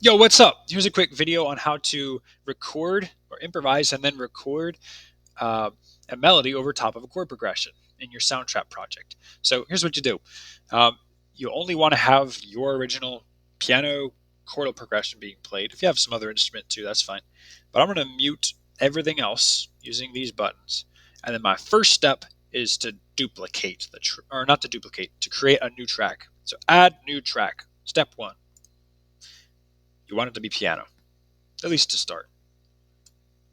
Yo, what's up? Here's a quick video on how to record or improvise and then record uh, a melody over top of a chord progression in your Soundtrap project. So here's what you do. Um, you only want to have your original piano chordal progression being played. If you have some other instrument too, that's fine. But I'm going to mute everything else using these buttons. And then my first step is to duplicate or not to duplicate, to create a new track. So add new track. Step one. You want it to be piano, at least to start.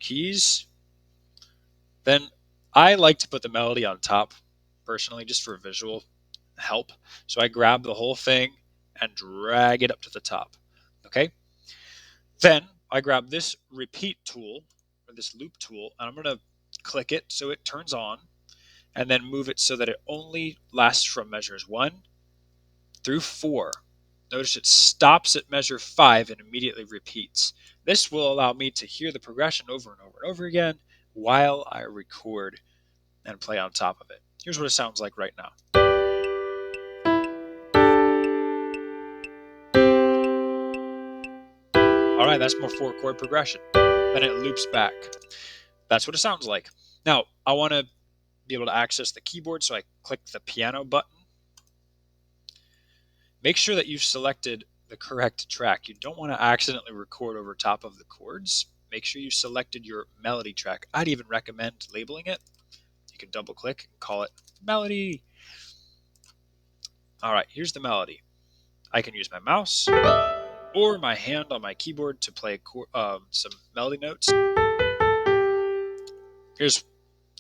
Keys. Then I like to put the melody on top, personally, just for visual help. So I grab the whole thing and drag it up to the top. Okay. Then I grab this repeat tool or this loop tool, and I'm going to click it so it turns on, and then move it so that it only lasts from measures 1 through 4. Notice it stops at measure 5 and immediately repeats. This will allow me to hear the progression over and over and over again while I record and play on top of it. Here's what it sounds like right now. All right, that's my 4-chord progression. Then it loops back. That's what it sounds like. Now, I want to be able to access the keyboard, so I click the piano button. Make sure that you've selected the correct track. You don't want to accidentally record over top of the chords. Make sure you selected your melody track. I'd even recommend labeling it. You can double click and call it melody. All right, here's the melody. I can use my mouse or my hand on my keyboard to play some melody notes. Here's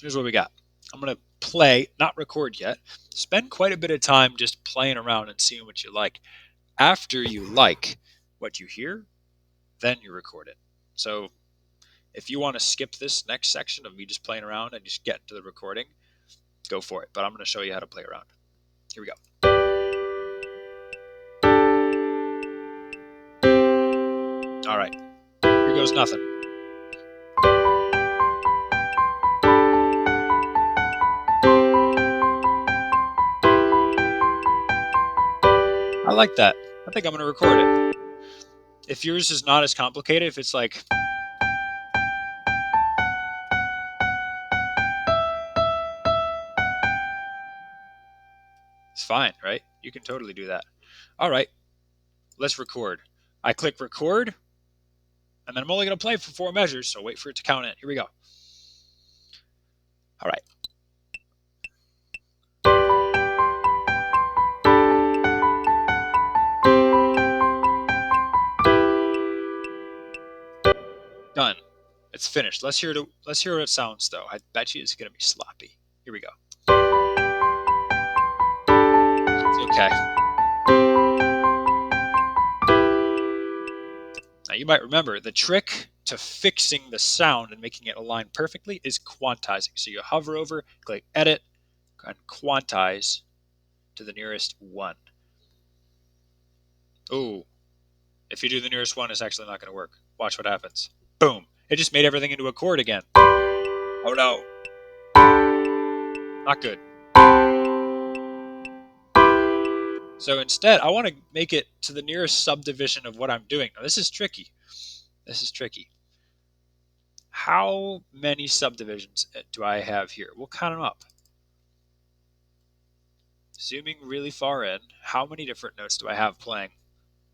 what we got. I'm going to play, not record yet. Spend quite a bit of time just playing around and seeing what you like. After you like what you hear, then you record it. So if you want to skip this next section of me just playing around and just get into the recording, go for it. But I'm going to show you how to play around. Here we go. All right. Here goes nothing. I like that. I think I'm going to record it. If yours is not as complicated, if it's like, it's fine, right? You can totally do that. All right, let's record. I click record, and then I'm only going to play for 4 measures, so wait for it to count in. Here we go. All right. Done. It's finished. Let's hear what it sounds, though. I bet you it's going to be sloppy. Here we go. It's okay. Now, you might remember the trick to fixing the sound and making it align perfectly is quantizing. So you hover over, click Edit, and quantize to the nearest 1. Oh, if you do the nearest 1, it's actually not going to work. Watch what happens. Boom. It just made everything into a chord again. Oh no. Not good. So instead, I want to make it to the nearest subdivision of what I'm doing. Now, this is tricky. This is tricky. How many subdivisions do I have here? We'll count them up. Zooming really far in, how many different notes do I have playing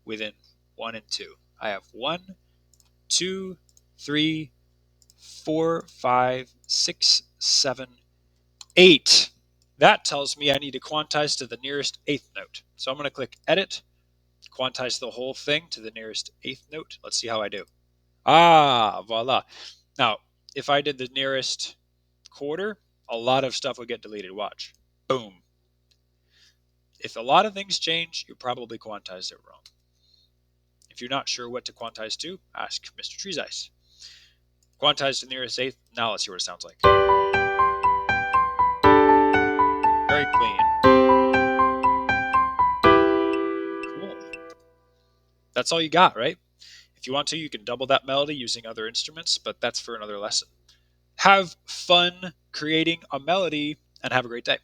within 1 and 2? I have 1, 2, 3, 4, 5, 6, 7, 8. That tells me I need to quantize to the nearest 8th note. So I'm going to click Edit, quantize the whole thing to the nearest 8th note. Let's see how I do. Ah, voila. Now, if I did the nearest quarter, a lot of stuff would get deleted. Watch. Boom. If a lot of things change, you probably quantized it wrong. If you're not sure what to quantize to, ask Mr. Trees Ice. Quantize to the nearest 8th. Now let's see what it sounds like. Very clean. Cool. That's all you got, right? If you want to, you can double that melody using other instruments, but that's for another lesson. Have fun creating a melody and have a great day.